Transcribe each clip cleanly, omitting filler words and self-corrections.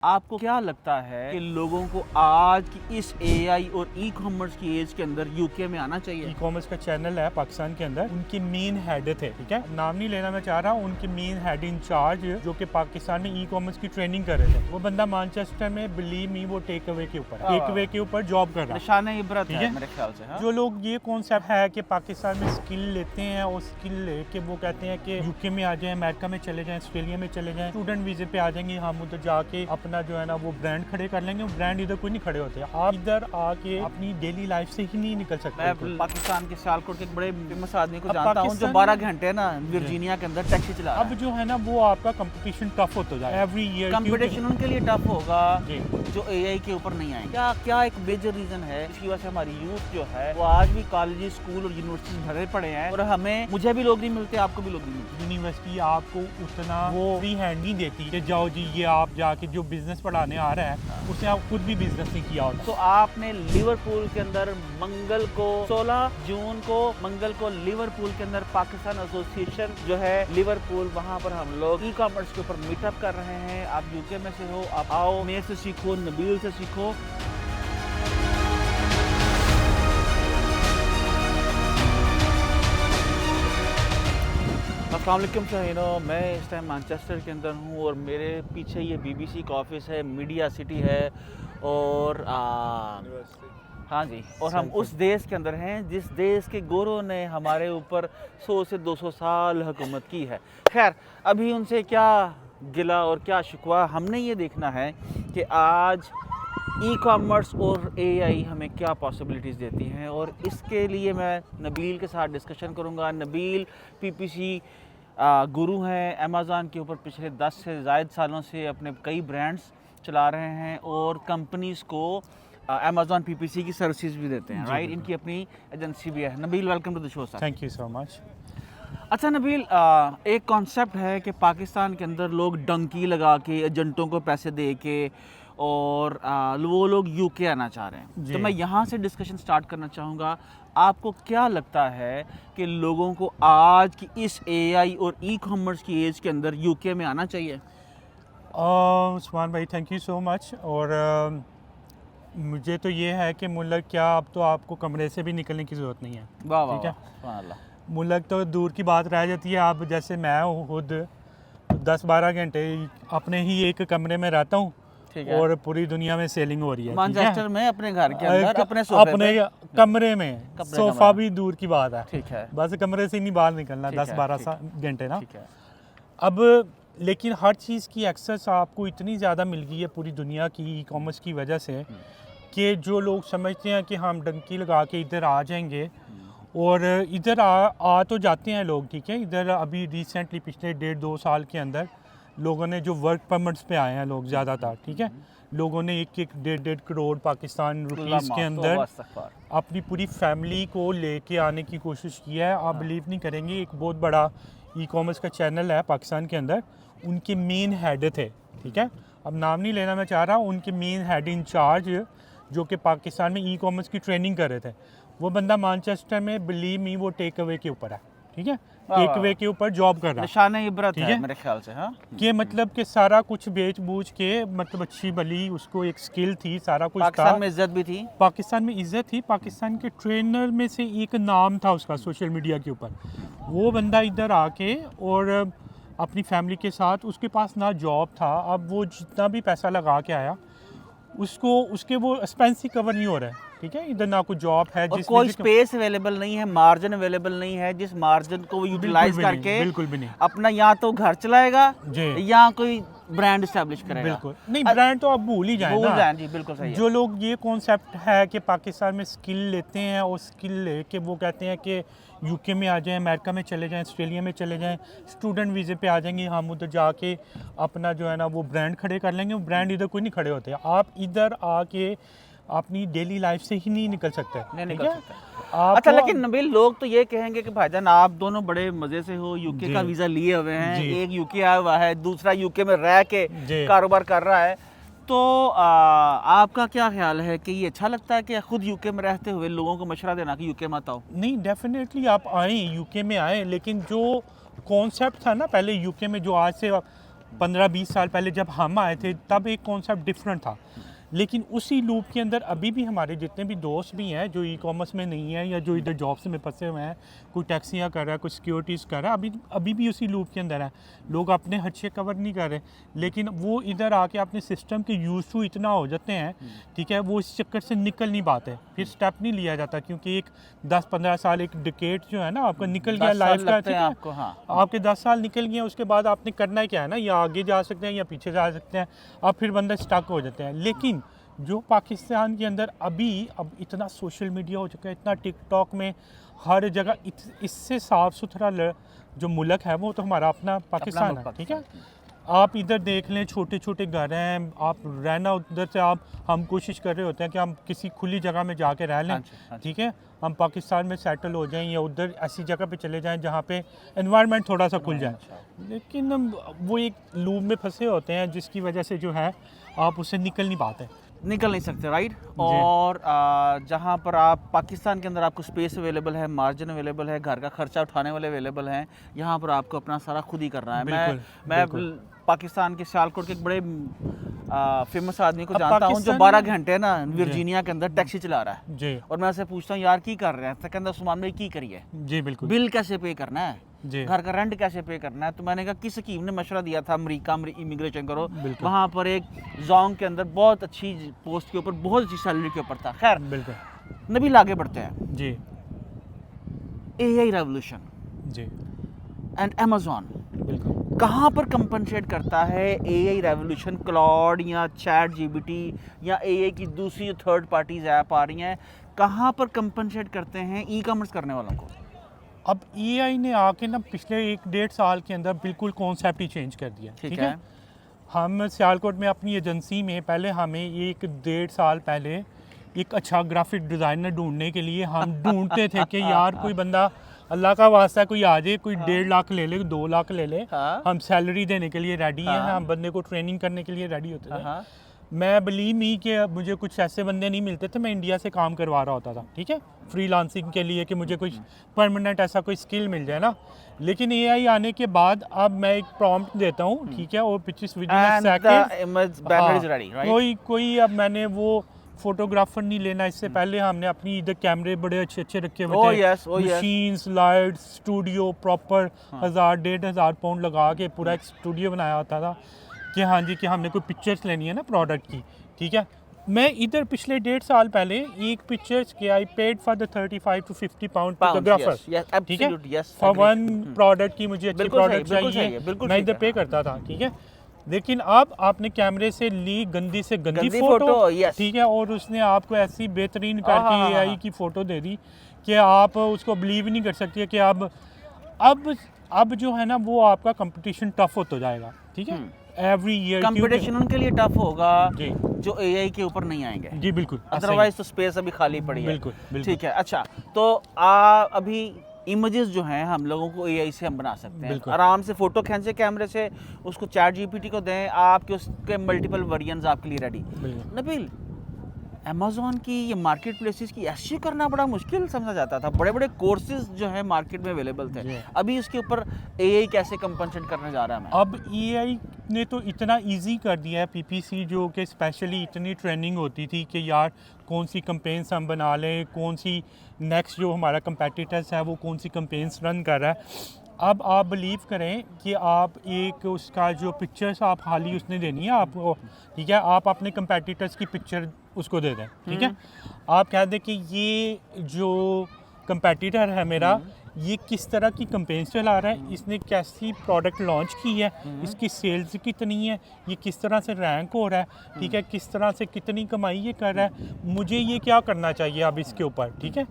आपको क्या लगता है कि लोगों को आज की इस एआई और ई कॉमर्स की एज के अंदर यूके में आना चाहिए? ई कॉमर्स का चैनल है पाकिस्तान के अंदर, उनकी मेन हेड थे, ठीक है, नाम नहीं लेना मैं चाह रहा हूँ, उनके मेन हेड इन चार्ज जो कि पाकिस्तान में ई कॉमर्स की ट्रेनिंग कर रहे थे, वो बंदा मैनचेस्टर में, बिलीव मी, वो टेक अवे के ऊपर जॉब कर रहा है। निशान इबरत है मेरे ख्याल से। हाँ? जो लोग ये कॉन्सेप्ट है कि पाकिस्तान में स्किल लेते हैं और स्किल लेके वो कहते हैं कि यूके में आ जाएं, अमेरिका में चले जाएं, ऑस्ट्रेलिया में चले जाएं, स्टूडेंट वीजे पे आ जाएंगे, हम उधर जाके अपना जो है ना वो ब्रांड खड़े कर लेंगे। ब्रांड इधर कोई नहीं खड़े होते, आप इधर आके अपनी डेली लाइफ से ही नहीं निकल सकते। मैं पाकिस्तान के सियालकोट के एक बड़े फेमस आदमी को जानता हूँ जो 12 घंटे ना वर्जीनिया के अंदर टैक्सी चला रहा है। अब जो है ना वो आपका कंपटीशन टफ होता जाए एवरी ईयर। कंपटीशन उनके लिए टफ होगा जो एआई के ऊपर नहीं आएंगे। क्या एक मेजर रीजन है इसकी वजह से हमारी यूथ जो है वो आज भी कॉलेज, स्कूल और यूनिवर्सिटी भरे पड़े हैं और मुझे भी लोग नहीं मिलते, आपको भी लोग नहीं मिलते। यूनिवर्सिटी आपको उतना वो फ्री हैंड नहीं देती कि जाओ जी ये आप जाके जो बिजनेस पढ़ाने आ रहा है उसने आप खुद भी बिजनेस नहीं किया होता। तो आपने लिवरपूल के अंदर मंगल को 16 जून को लिवरपूल के अंदर पाकिस्तान एसोसिएशन जो है लिवरपूल, वहाँ पर हम लोग ई कॉमर्स के ऊपर मीटअप कर रहे हैं। आप यूके में से हो, आप आओ, मेरे से सीखो, नबील से सीखो। अस्सलाम वालेकुम शाहीनो, मैं इस टाइम मैनचेस्टर के अंदर हूँ और मेरे पीछे ये बीबीसी का ऑफिस है, मीडिया सिटी है और हाँ जी, और हम उस देश के अंदर हैं जिस देश के गोरों ने हमारे ऊपर 100 से 200 साल हुकूमत की है। खैर, अभी उनसे क्या गिला और क्या शिकवा, हमने ये देखना है कि आज ई कॉमर्स और एआई हमें क्या पॉसिबिलिटीज़ देती हैं और इसके लिए मैं नबील के साथ डिस्कशन करूंगा। नबील पीपीसी गुरु हैं, अमेज़ॉन के ऊपर पिछले 10 से ज़ायद सालों से अपने कई ब्रांड्स चला रहे हैं और कंपनीज़ को अमेज़ॉन पीपीसी की सर्विसेज भी देते हैं, राइट? इनकी अपनी एजेंसी भी है। Nabeel, welcome to the show sir. Thank you so much. अच्छा नबील, एक कॉन्सेप्ट है कि पाकिस्तान के अंदर लोग डंकी लगा के एजेंटों को पैसे दे के और वो लोग यूके आना चाह रहे हैं, तो मैं यहाँ से डिस्कशन स्टार्ट करना चाहूँगा। आपको क्या लगता है कि लोगों को आज की इस एआई और ई कॉमर्स की एज के अंदर यूके में आना चाहिए? उस्मान भाई थैंक यू सो मच। और मुझे तो ये है कि मुल्क क्या, अब तो आपको कमरे से भी निकलने की ज़रूरत नहीं है। वाह ठीक है, सुभान अल्लाह। मुल्क तो दूर की बात रह जाती है। आप जैसे मैं खुद 10-12 घंटे अपने ही एक कमरे में रहता हूँ और पूरी दुनिया में सेलिंग हो रही है मैनचेस्टर में, अपने घर के अंदर, अपने सोफे अपने कमरे में, सोफा भी दूर की बात है, ठीक है, बस कमरे से नहीं बाहर निकलना 10-12 घंटे ना। ठीक है। अब लेकिन हर चीज़ की एक्सेस आपको इतनी ज़्यादा मिल गई है पूरी दुनिया की ई कॉमर्स की वजह से कि जो लोग समझते हैं कि हम डंकी लगा के इधर आ जाएंगे और इधर आ तो जाते हैं लोग, ठीक है। इधर अभी रिसेंटली पिछले 1.5-2 साल के अंदर लोगों ने जो वर्क परमिट्स पे आए हैं लोग ज़्यादातर, ठीक है, लोगों ने 1-1.5 करोड़ पाकिस्तान रुपीज़ के अंदर अपनी पूरी फैमिली को लेके आने की कोशिश की है। आप बिलीव नहीं करेंगे, एक बहुत बड़ा ई कॉमर्स का चैनल है पाकिस्तान के अंदर, उनके मेन हेड थे, ठीक है, अब नाम नहीं लेना मैं चाह रहा हूँ, उनके मेन हेड इन चार्ज जो कि पाकिस्तान में ई कॉमर्स की ट्रेनिंग कर रहे थे, वो बंदा मैनचेस्टर में, बिलीव मी, वो टेक अवे के ऊपर है, ठीक है, टेक अवे के ऊपर जॉब कर रहा है। निशान इबरत है मेरे ख्याल से। हाँ, कि मतलब कि सारा कुछ बेच बूझ के, मतलब अच्छी भली उसको एक स्किल थी, सारा कुछ पाकिस्तान था, में इज्जत भी थी, पाकिस्तान में इज्जत थी, पाकिस्तान के ट्रेनर में से एक नाम था उसका सोशल मीडिया के ऊपर। वो बंदा इधर आके और अपनी फैमिली के साथ, उसके पास ना जॉब था, अब वो जितना भी पैसा लगा के आया उसके वो एक्सपेंस ही कवर नहीं हो रहा है, ठीक है, इधर ना कोई जॉब है, और कोई स्पेस अवेलेबल नहीं है, मार्जिन अवेलेबल नहीं है, जिस मार्जिन को वो यूटिलाइज करके बिल्कुल भी नहीं अपना या तो घर चलाएगा या कोई ब्रांड एस्टैब्लिश करेगा। बिल्कुल नहीं, ब्रांड तो आप भूल ही जाए ना। जी बिल्कुल सही है। जो लोग ये कॉन्सेप्ट है कि पाकिस्तान में स्किल लेते हैं और स्किल लेके वो कहते हैं कि यूके में आ जाएं, अमेरिका में चले जाएं, ऑस्ट्रेलिया में चले जाएं, स्टूडेंट वीज़े पे आ जाएंगे, हम उधर जाके अपना जो है ना वो ब्रांड खड़े कर लेंगे। वो ब्रांड इधर कोई नहीं खड़े होते, आप इधर आके अपनी डेली लाइफ से ही नहीं निकल सकते, ठीक है। अच्छा, लेकिन नबील, लोग तो ये कहेंगे कि भाईजान आप दोनों बड़े मजे से हो, यूके का वीज़ा लिए हुए हैं, एक यूके आया हुआ है, दूसरा यूके में रह के कारोबार कर रहा है, तो आपका क्या ख्याल है कि ये अच्छा लगता है कि खुद यूके में रहते हुए लोगों को मशवरा देना कि यूके मत आओ? नहीं, डेफिनेटली आप आएँ, यूके में आएँ, लेकिन जो कॉन्सेप्ट था ना पहले यूके में, जो आज से 15-20 साल पहले जब हम आए थे तब एक कॉन्सेप्ट डिफरेंट था, लेकिन उसी लूप के अंदर अभी भी हमारे जितने भी दोस्त भी हैं जो ई कॉमर्स में नहीं है या जो इधर जॉब्स में फंसे हुए हैं, कोई टैक्सियाँ कर रहा है, कोई सिक्योरिटीज़ कर रहा है, अभी भी उसी लूप के अंदर है। लोग अपने खर्चे कवर नहीं कर रहे, लेकिन वो इधर आके अपने सिस्टम के यूज टू इतना हो जाते हैं, ठीक है, वो इस चक्कर से निकल नहीं पाते, फिर स्टेप नहीं लिया जाता, क्योंकि एक 10-15 साल एक डिकेड जो है ना आपका निकल गया लाइफ का, ठीक है, आपको, हाँ, आपके 10 साल निकल गए, उसके बाद आपने करना क्या है ना, या आगे जा सकते हैं या पीछे जा सकते हैं, अब फिर बंदा स्टक हो जाते हैं। लेकिन जो पाकिस्तान के अंदर अब इतना सोशल मीडिया हो चुका है, इतना टिकटॉक में हर जगह, इससे साफ़ सुथरा जो मुल्क है वो तो हमारा अपना पाकिस्तान है, ठीक है। आप इधर देख लें, छोटे छोटे घर हैं, आप रहना उधर से हम कोशिश कर रहे होते हैं कि हम किसी खुली जगह में जाके रह लें, ठीक है, हम पाकिस्तान में सेटल हो जाएं या उधर ऐसी जगह पे चले जाएं जहाँ पे एनवायरनमेंट थोड़ा सा खुल जाए, लेकिन वो एक लूप में फंसे होते हैं जिसकी वजह से जो है आप उससे निकल नहीं पाते, निकल नहीं सकते, राइट। और जहाँ पर आप पाकिस्तान के अंदर आपको स्पेस अवेलेबल है, मार्जिन अवेलेबल है, घर का खर्चा उठाने वाले अवेलेबल हैं, यहाँ पर आपको अपना सारा खुद ही करना है। मैं पाकिस्तान के सियालकोट के एक बड़े फेमस आदमी को जानता हूँ जो 12 घंटे ना वर्जीनिया के अंदर टैक्सी चला रहा है जी, और मैं उससे पूछता हूँ यार की कर रहे हैं, तो कहता उस्मान भाई की करिए जी, बिल्कुल, बिल कैसे पे करना है, घर का रेंट कैसे पे करना है। तो मैंने कहा किस स्कीम ने मशवरा दिया था, अमेरिका में इमिग्रेशन करो, वहाँ पर एक जोंग के अंदर बहुत अच्छी पोस्ट के ऊपर बहुत अच्छी सैलरी के ऊपर था। खैर नबील आगे बढ़ते हैं जी। एआई रेवोल्यूशन जी एंड अमेज़न कहाँ पर कंपनसेट करता है एआई रेवोल्यूशन, क्लाउड या चैट जीपीटी या एआई की दूसरी थर्ड पार्टीज ऐप आ रही हैं, कहाँ पर कंपनसेट करते हैं ई कॉमर्स करने वालों को? अब एआई ने आके ना पिछले 1-1.5 साल के अंदर बिल्कुल कॉन्सेप्ट ही चेंज कर दिया, ठीक है। हम सियालकोट में अपनी एजेंसी में पहले हमें 1-1.5 साल पहले एक अच्छा ग्राफिक डिज़ाइनर ढूंढने के लिए हम ढूंढते थे कि यार कोई बंदा अल्लाह का वास्ता कोई आ जाए, कोई 1.5 लाख ले ले, 2 लाख ले ले, हम सैलरी देने के लिए रेडी हैं, हम बंदे को ट्रेनिंग करने के लिए रेडी होते थे। मैं बिलीव नहीं कि मुझे कुछ ऐसे बंदे नहीं मिलते थे, मैं इंडिया से काम करवा रहा होता था, ठीक है, फ्रीलांसिंग के लिए कि मुझे कुछ परमानेंट ऐसा कोई स्किल मिल जाए ना। लेकिन एआई आने के बाद अब मैं एक प्रॉम्प्ट देता हूँ, ठीक है, और पिक्चर्स कोई अब मैंने वो फोटोग्राफर नहीं लेना, इससे पहले हमने अपनी इधर कैमरे बड़े अच्छे अच्छे रखे हुए थे, machines, lights, studio proper 1000-1500 pound लगा के पूरा एक स्टूडियो बनाया होता था कि हाँ जी कि हमने कोई पिक्चर्स लेनी है ना प्रोडक्ट की, ठीक है। मैं इधर पिछले 1.5 साल पहले एक पिक्चर्स के I paid for the 35 to 50 pound photographer, ठीक है, फॉर वन प्रोडक्ट की मुझे अच्छी प्रोडक्ट चाहिए, मैं इधर पे करता था, ठीक है। लेकिन अब आपने कैमरे से ली गंदी से गंदी फोटो, ठीक है, और उसने आपको ऐसी बेहतरीन करके एआई की फोटो दे दी कि आप उसको बिलीव नहीं कर सकती है कि अब जो है ना वो आपका कंपटीशन टफ होता जाएगा, ठीक है। एवरी ईयर कंपटीशन उनके लिए टफ होगा जो एआई के ऊपर नहीं आएंगे जी, बिल्कुल, अदरवाइज तो स्पेस अभी खाली पड़ी है, बिल्कुल, ठीक है। अच्छा, तो अभी इमेजेस जो हैं हम लोगों को एआई से हम बना सकते हैं, आराम से फोटो खींचे कैमरे से, उसको चैट जीपीटी को दें, आपके उसके मल्टीपल वेरिएंट्स आपके लिए रेडी। नबील, अमेज़न की ये मार्केट प्लेसेस की एसईओ करना बड़ा मुश्किल समझा जाता था, बड़े बड़े कोर्सेज जो है मार्केट में अवेलेबल थे, अभी इसके ऊपर एआई कैसे कंपनसेट करने जा रहा है? अब एआई ने तो इतना इजी कर दिया है पीपीसी, जो कि स्पेशली इतनी ट्रेनिंग होती थी कि यार कौन सी कंपेन्स हम बना लें, कौन सी नेक्स्ट जो हमारा कंपेटिटर्स है वो कौन सी कंपेन्स रन कर रहा है। अब आप बिलीव करें कि आप एक उसका जो पिक्चर्स आप हाली उसने देनी है आपको, ठीक है, आप अपने कंपेटिटर्स की पिक्चर उसको दे दें, ठीक है, आप कह दें कि ये जो कंपेटिटर है मेरा ये किस तरह की कंपेन्स चला रहा है, इसने कैसी प्रोडक्ट लॉन्च की है, इसकी सेल्स कितनी है, ये किस तरह से रैंक हो रहा है, ठीक है, किस तरह से कितनी कमाई ये कर रहा है, मुझे ये क्या करना चाहिए अब इसके ऊपर, ठीक है।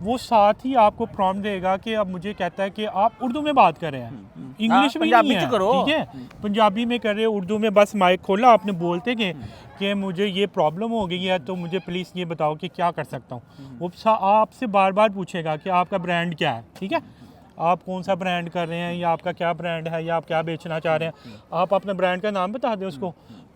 वो साथ ही आपको प्रॉम्प्ट देगा कि अब मुझे कहता है कि आप उर्दू में बात कर रहे हैं, इंग्लिश में नहीं है, ठीक है, पंजाबी में कर रहे हो, उर्दू में बस माइक खोला आपने, बोलते कि मुझे ये प्रॉब्लम हो गई है तो मुझे प्लीज़ ये बताओ कि क्या कर सकता हूँ। वो आपसे बार बार पूछेगा कि आपका ब्रांड क्या है, ठीक है, आप कौन सा ब्रांड कर रहे हैं या आपका क्या ब्रांड है या आप क्या बेचना चाह रहे हैं, आप अपने ब्रांड का नाम बता दें उसको,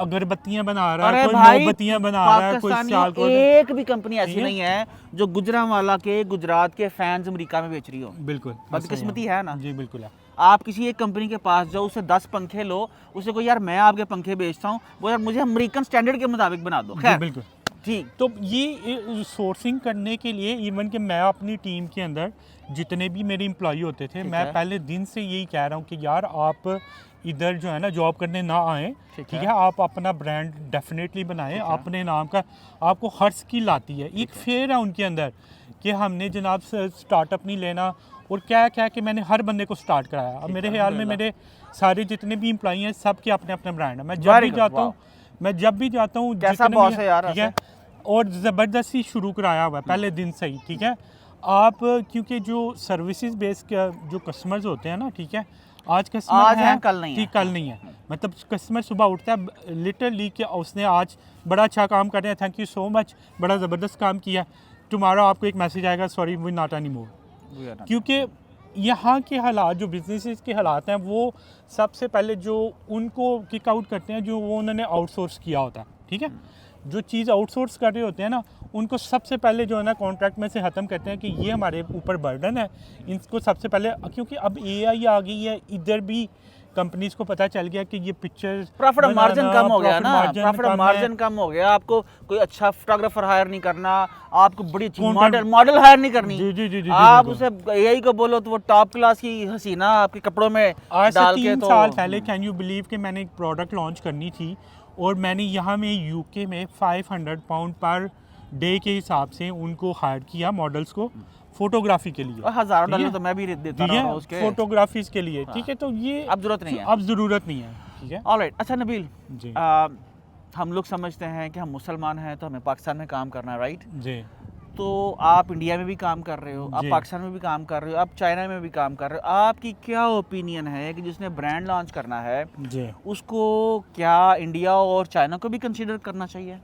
अगरबत्तियां बना रहा अरे है, कोई भाई मोमबत्तियां बना रहा है, कोई पाकिस्तानियों सियालकोट। एक भी कंपनी ऐसी ठीक है? नहीं है जो गुजरांवाला के गुजरात के फैंस अमेरिका में बेच रही हो। बिल्कुल बदकिस्मती है ना। जी बिल्कुल है। आप किसी एक कंपनी के पास जाओ, उससे 10 पंखे लो, उसे को यार मैं आपके पंखे बेचता हूँ, वो यार मुझे अमेरिकन स्टैंडर्ड के मुताबिक बना दो। जी खैर बिल्कुल। ठीक। तो ये सोर्सिंग करने के लिए इवन कि मैं अपनी टीम के अंदर जितने भी मेरे एम्प्लॉई होते थे, ठीक मैं है। पहले दिन से यही कह रहा हूँ कि यार आप इधर जो है ना जॉब करने ना आएँ, ठीक ठीक है। है, आप अपना ब्रांड डेफिनेटली बनाएं, अपने नाम का आपको हर स्किल आती है, एक फेयर है उनके अंदर कि हमने जनाब स्टार्टअप नहीं लेना, और क्या क्या कि मैंने हर बंदे को स्टार्ट कराया। अब मेरे ख्याल में मेरे सारे जितने भी एम्प्लॉई हैं सबके अपने अपने ब्रांड है। मैं जब भी जाता हूँ कैसा जितने बॉस भी- है यार ठीक है, और ज़बरदस्ती शुरू कराया हुआ है पहले दिन से ही, ठीक है। आप क्योंकि जो सर्विसेज बेस का जो कस्टमर्स होते हैं ना, ठीक है, आज कस्टमर आज हैं, कल नहीं है। ठीक, कल नहीं है। मतलब कस्टमर सुबह उठता है लिटरली कि उसने आज बड़ा अच्छा काम कर रहे हैं, थैंक यू सो मच, बड़ा ज़बरदस्त काम किया, टुमारो आपको एक मैसेज आएगा, sorry we not any more. क्योंकि यहाँ के हालात, जो बिजनेसेस के हालात हैं, वो सबसे पहले जो उनको किक आउट करते हैं जो वो उन्होंने आउटसोर्स किया होता है, ठीक है। जो चीज़ आउटसोर्स कर रहे होते हैं ना, उनको सबसे पहले जो है ना कॉन्ट्रैक्ट में से ख़त्म करते हैं कि ये हमारे ऊपर बर्डन है, इनको सबसे पहले, क्योंकि अब एआई आ गई है, इधर भी कंपनीज को पता चल गया कि ये पिक्चर प्रॉफिट मार्जिन कम हो गया ना, प्रॉफिट मार्जिन है। कम हो गया। आपको कोई अच्छा फोटोग्राफर हायर नहीं करना, आपको बड़ी अच्छी Content- मॉडल हायर नहीं करनी। जी, आप बिल्कुल। उसे एआई को बोलो तो वो टॉप क्लास की हसीना आपके कपड़ों में आज से डाल के 3 तो साल पहले कैन यू बिलीव कि मैंने एक प्रोडक्ट लॉन्च करनी थी, और मैंने यहाँ में यूके में 500 पाउंड पर डे के हिसाब से उनको हायर किया मॉडल्स को फोटोग्राफी के लिए। और $1000 ठीक है? तो मैं भी देता ठीक रहा है, हूँ उसके। फोटोग्राफीज के लिए, ठीक है। तो ये अब जरूरत नहीं है। अब ज़रूरत नहीं है, ठीक है ऑलराइट। अच्छा नबील, जी हम लोग समझते हैं कि हम मुसलमान हैं तो हमें पाकिस्तान में काम करना है, राइट? जी तो आप इंडिया में भी काम कर रहे हो, आप जी। पाकिस्तान में भी काम कर रहे हो, आप चाइना में भी काम कर रहे हो। आपकी क्या ओपिनियन है कि जिसने ब्रांड लॉन्च करना है जी। उसको क्या इंडिया और चाइना को भी कंसीडर करना चाहिए?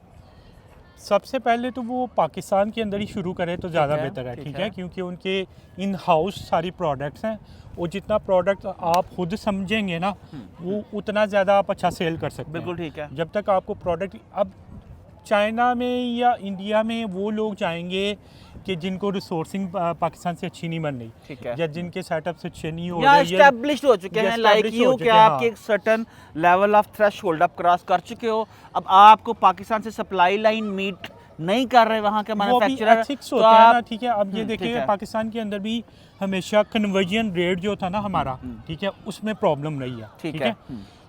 सबसे पहले तो वो पाकिस्तान के अंदर ही शुरू करें तो ज़्यादा है, बेहतर है, ठीक ठीक है। है, क्योंकि उनके इन हाउस सारी प्रोडक्ट्स हैं, और जितना प्रोडक्ट आप खुद समझेंगे ना, वो उतना ज़्यादा आप अच्छा सेल कर सकते हैं। बिल्कुल ठीक है। जब तक आपको प्रोडक्ट, अब चाइना में या इंडिया में वो लोग जाएंगे कि जिनको रिसोर्सिंग पाकिस्तान से अच्छी नहीं बन रही, ठीक है। या जिनके सेटअप से अच्छे नहीं हो या रहे, एस्टैब्लिश्ड हो चुके या हैं, लाइक established यू हो कि चुके हैं, आपके हाँ। एक सर्टेन लेवल ऑफ थ्रेशोल्ड आप क्रॉस कर चुके हो, अब आपको पाकिस्तान से सप्लाई लाइन मीट नहीं कर रहे वहाँ के वो भी मैन्युफैक्चरर, एथिक्स तो होते हैं ना, आप ठीक है। अब ये ठीक देखिए है। पाकिस्तान के अंदर भी हमेशा कन्वर्जन रेट जो था ना हमारा, ठीक है, उसमें प्रॉब्लम रही है, ठीक है।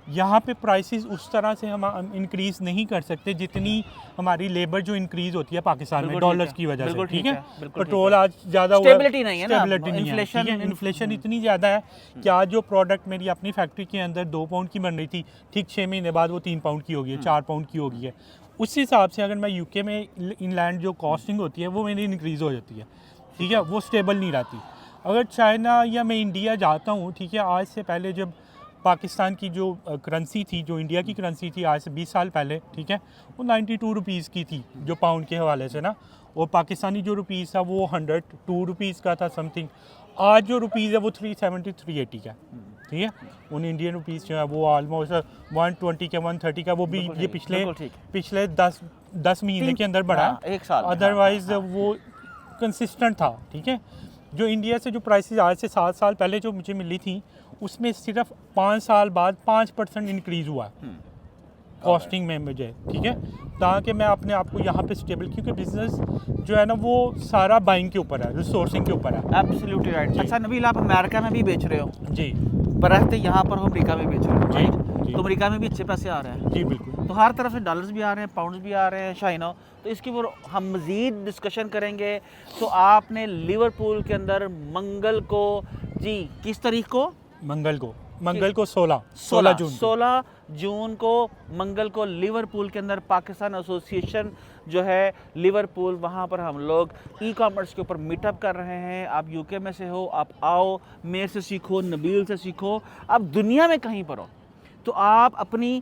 यहाँ पे प्राइसेस उस तरह से हम इंक्रीज नहीं कर सकते जितनी हमारी लेबर जो इंक्रीज होती है पाकिस्तान में बिल्कुल ठीक डॉलर्स है, की वजह से, बिल्कुल ठीक ठीक है। है, बिल्कुल पेट्रोल ठीक है। आज ज़्यादा Stability नहीं है ना, stability नहीं है, inflation- ठीक है। इन्फ्लेशन इतनी ज़्यादा है कि आज जो प्रोडक्ट मेरी अपनी फैक्ट्री के अंदर 2 पाउंड की बन रही थी, ठीक 6 महीने बाद वो 3 पाउंड की हो गई है, 4 पाउंड की हो गई है। उस हिसाब से अगर मैं यूके में इनलैंड जो कॉस्टिंग होती है वो मेरी इंक्रीज़ हो जाती है, ठीक है, वो स्टेबल नहीं रहती। अगर चाइना या मैं इंडिया जाता हूँ, ठीक है, आज से पहले जब पाकिस्तान की जो करेंसी थी, जो इंडिया की करेंसी थी आज से 20 साल पहले, ठीक है, वो 92 रुपीज़ की थी जो पाउंड के हवाले से ना, और पाकिस्तानी जो रुपीज़ था वो 102 रुपीज़ का था समथिंग। आज जो रुपीज़ है वो 370 380 का, ठीक है। उन इंडियन रुपीज़ जो है वो ऑलमोस्ट 120 का 130 का, वो भी बिल्कुल ये ठीक, बिल्कुल ठीक। पिछले 10 महीने के अंदर बढ़ा, हाँ, एक साल में, हाँ, अदरवाइज हाँ, वो कंसिस्टेंट था, ठीक है। जो इंडिया से जो प्राइसेस आज से 7 साल पहले जो मुझे मिली थी, उसमें सिर्फ 5 साल बाद 5% इंक्रीज़ हुआ कॉस्टिंग में मुझे, ठीक है, ताकि मैं अपने आप को यहाँ पे स्टेबल, क्योंकि बिजनेस जो है ना वो सारा बाइंग के ऊपर है, रिसोर्सिंग के ऊपर है। Absolutely right. अच्छा नबील, आप अमेरिका में भी बेच रहे हो, जी पर रहते यहाँ पर हो अमेरिका में बेच रहे हो, जी, राइट? जी। तो अमेरिका में भी अच्छे पैसे आ रहे हैं, जी बिल्कुल। तो हर तरफ से डॉलर्स भी आ रहे हैं, पाउंड्स भी आ रहे हैं, शाइनो। तो इसके ऊपर हम मज़ीद डिस्कशन करेंगे। तो आपने लिवरपूल के अंदर मंगल को, जी किस तारीख को? मंगल को 16 जून को। 16 जून को मंगल को लिवरपूल के अंदर पाकिस्तान एसोसिएशन जो है लिवरपूल, वहाँ पर हम लोग ई कॉमर्स के ऊपर मीटअप कर रहे हैं। आप यूके में से हो, आप आओ, मेरे से सीखो, नबील से सीखो। आप दुनिया में कहीं पर हो तो आप अपनी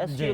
SEO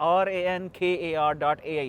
RANKAR.ai.